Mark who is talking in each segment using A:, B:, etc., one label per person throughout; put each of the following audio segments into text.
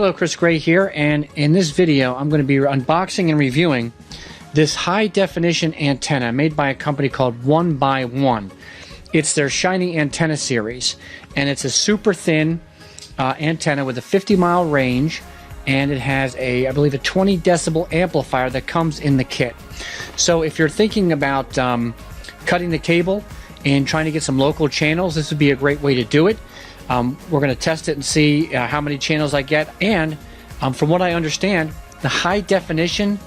A: Hello, Chris Gray here, and in this video I'm going to be unboxing and reviewing this high-definition antenna made by a company called 1x1. It's their Shiny Antenna series, and it's a super thin antenna with a 50-mile range, and it has I believe a 20 decibel amplifier that comes in the kit. So if you're thinking about cutting the cable and trying to get some local channels, this would be a great way to do it. We're going to test it and see how many channels I get, and from what I understand, the high definition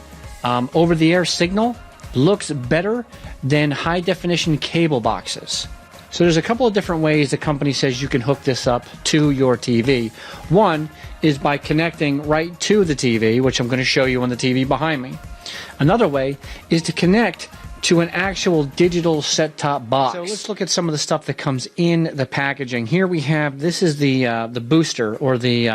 A: over-the-air signal looks better than high definition cable boxes. So there's a couple of different ways the company says you can hook this up to your TV. One is by connecting right to the TV, which I'm going to show you on the TV behind me. Another way is to connect to an actual digital set-top box. So let's look at some of the stuff that comes in the packaging. Here we have, this is the booster, or the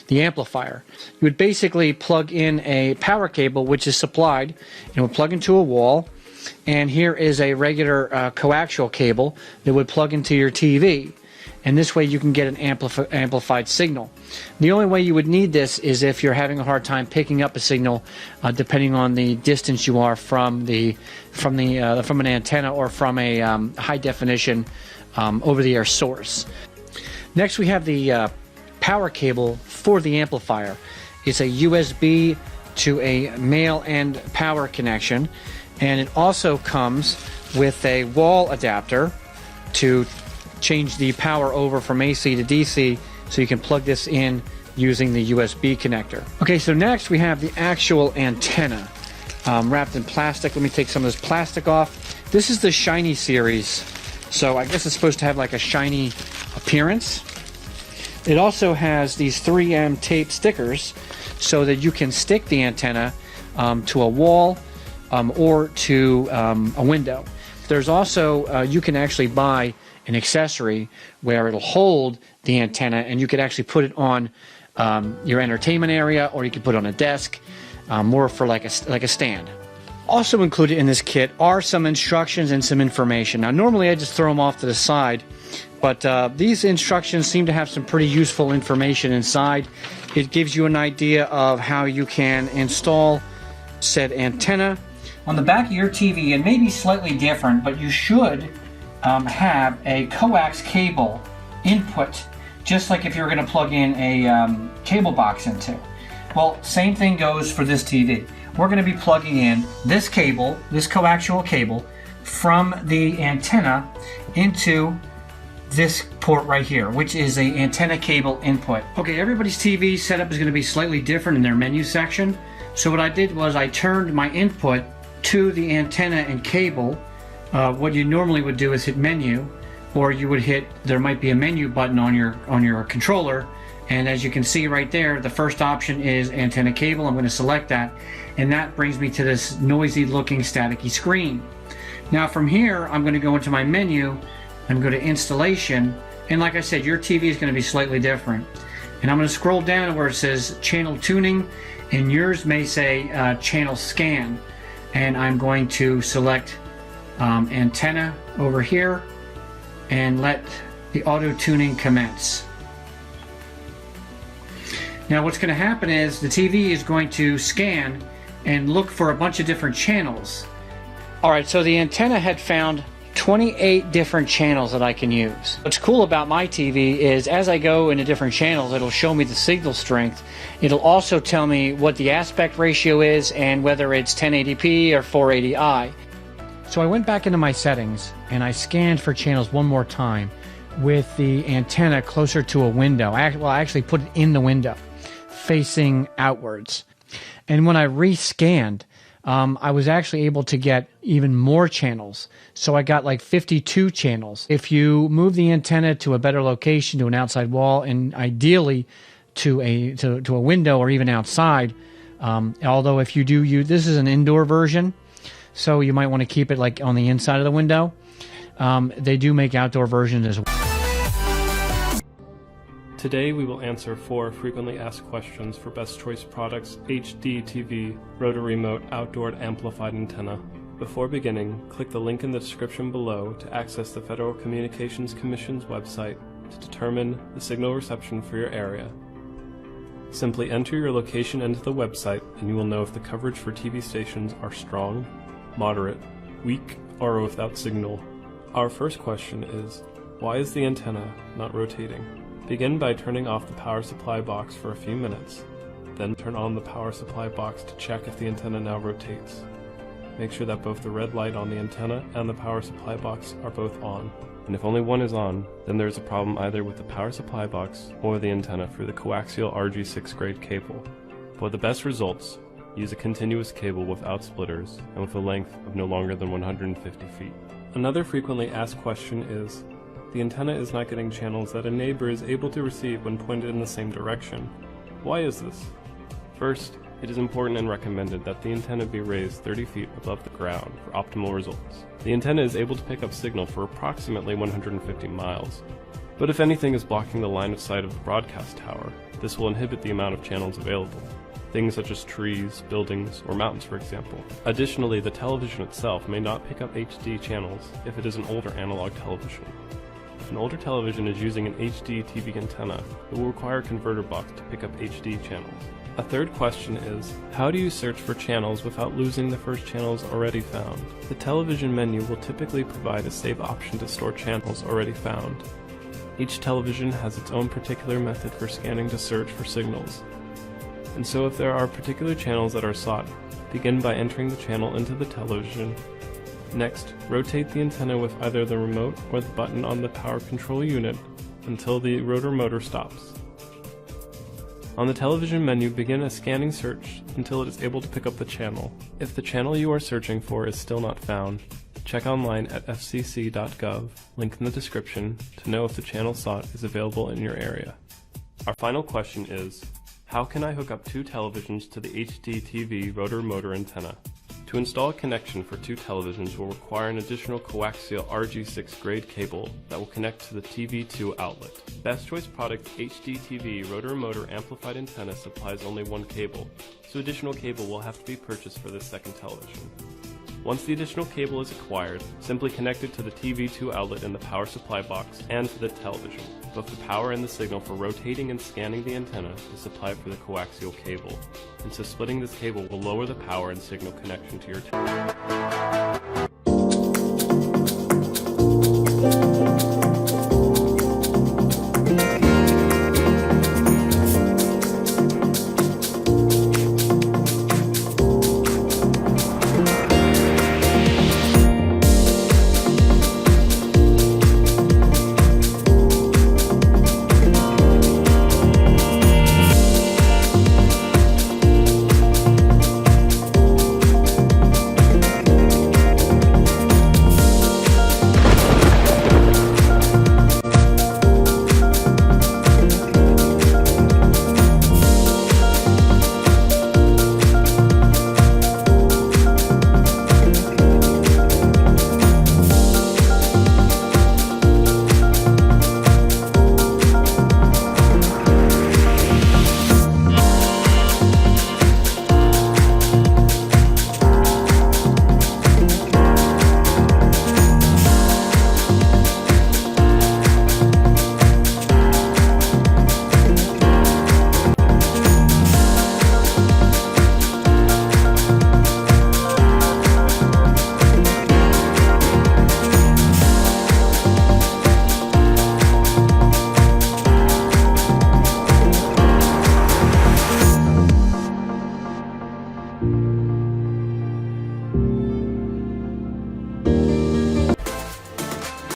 A: amplifier. You would basically plug in a power cable which is supplied, and would plug into a wall, and here is a regular coaxial cable that would plug into your TV. And this way you can get an amplified signal. The only way you would need this is if you're having a hard time picking up a signal, depending on the distance you are from an antenna or from a high definition over-the-air source. Next, we have the power cable for the amplifier. It's a USB to a male end power connection, and it also comes with a wall adapter to change the power over from AC to DC, so you can plug this in using the USB connector. Okay, so next we have the actual antenna wrapped in plastic. Let me take some of this plastic off. This is the Shiny series, so I guess it's supposed to have like a shiny appearance. It also has these 3M tape stickers so that you can stick the antenna to a wall or to a window. There's also, you can actually buy an accessory where it'll hold the antenna, and you could actually put it on your entertainment area, or you could put it on a desk, more for like a stand. Also included in this kit are some instructions and some information. Now normally I just throw them off to the side, but these instructions seem to have some pretty useful information inside. It gives you an idea of how you can install said antenna. On the back of your TV, it may be slightly different, but you should have a coax cable input, just like if you were going to plug in a cable box into. Well, same thing goes for this TV. We're going to be plugging in this cable, this coaxial cable, from the antenna into this port right here, which is a antenna cable input. Okay, everybody's TV setup is going to be slightly different in their menu section. So what I did was I turned my input to the antenna and cable. What you normally would do is hit menu, or you would hit, there might be a menu button on your controller, and as you can see right there, the first option is antenna cable. I'm going to select that, and that brings me to this noisy looking staticky screen. Now from here I'm going to go into my menu, I'm going to installation, and like I said, your TV is going to be slightly different, and I'm going to scroll down to where it says channel tuning, and yours may say channel scan, and I'm going to select antenna over here and let the auto tuning commence. Now what's going to happen is the TV is going to scan and look for a bunch of different channels. Alright, so the antenna had found 28 different channels that I can use. What's cool about my TV is as I go into different channels, it'll show me the signal strength. It'll also tell me what the aspect ratio is and whether it's 1080p or 480i. So I went back into my settings and I scanned for channels one more time with the antenna closer to a window. I actually put it in the window, facing outwards. And when I rescanned, I was actually able to get even more channels. So I got like 52 channels. If you move the antenna to a better location, to an outside wall, and ideally to a window or even outside, although if you do use, this is an indoor version, so you might want to keep it like on the inside of the window. They do make outdoor versions as well.
B: Today we will answer 4 frequently asked questions for Best Choice Products HD TV Rotary Remote Outdoor Amplified Antenna. Before beginning, click the link in the description below to access the Federal Communications Commission's website to determine the signal reception for your area. Simply enter your location into the website and you will know if the coverage for TV stations are strong, moderate, weak, or without signal. Our first question is, why is the antenna not rotating? Begin by turning off the power supply box for a few minutes. Then turn on the power supply box to check if the antenna now rotates. Make sure that both the red light on the antenna and the power supply box are both on. And if only one is on, then there is a problem either with the power supply box or the antenna for the coaxial RG6 grade cable. For the best results, use a continuous cable without splitters and with a length of no longer than 150 feet. Another frequently asked question is, the antenna is not getting channels that a neighbor is able to receive when pointed in the same direction. Why is this? First, it is important and recommended that the antenna be raised 30 feet above the ground for optimal results. The antenna is able to pick up signal for approximately 150 miles. But if anything is blocking the line of sight of the broadcast tower, this will inhibit the amount of channels available. Things such as trees, buildings, or mountains, for example. Additionally, the television itself may not pick up HD channels if it is an older analog television. If an older television is using an HD TV antenna, it will require a converter box to pick up HD channels. A third question is, how do you search for channels without losing the first channels already found? The television menu will typically provide a save option to store channels already found. Each television has its own particular method for scanning to search for signals. And so if there are particular channels that are sought, begin by entering the channel into the television. Next, rotate the antenna with either the remote or the button on the power control unit until the rotor motor stops. On the television menu, begin a scanning search until it is able to pick up the channel. If the channel you are searching for is still not found, check online at fcc.gov, link in the description, to know if the channel sought is available in your area. Our final question is, how can I hook up two televisions to the HD TV rotor motor antenna? To install a connection for two televisions will require an additional coaxial RG6 grade cable that will connect to the TV2 outlet. Best Choice Products HD TV rotor motor amplified antenna supplies only one cable, so additional cable will have to be purchased for this second television. Once the additional cable is acquired, simply connect it to the TV2 outlet in the power supply box and to the television. Both the power and the signal for rotating and scanning the antenna is supplied for the coaxial cable, and so splitting this cable will lower the power and signal connection to your television.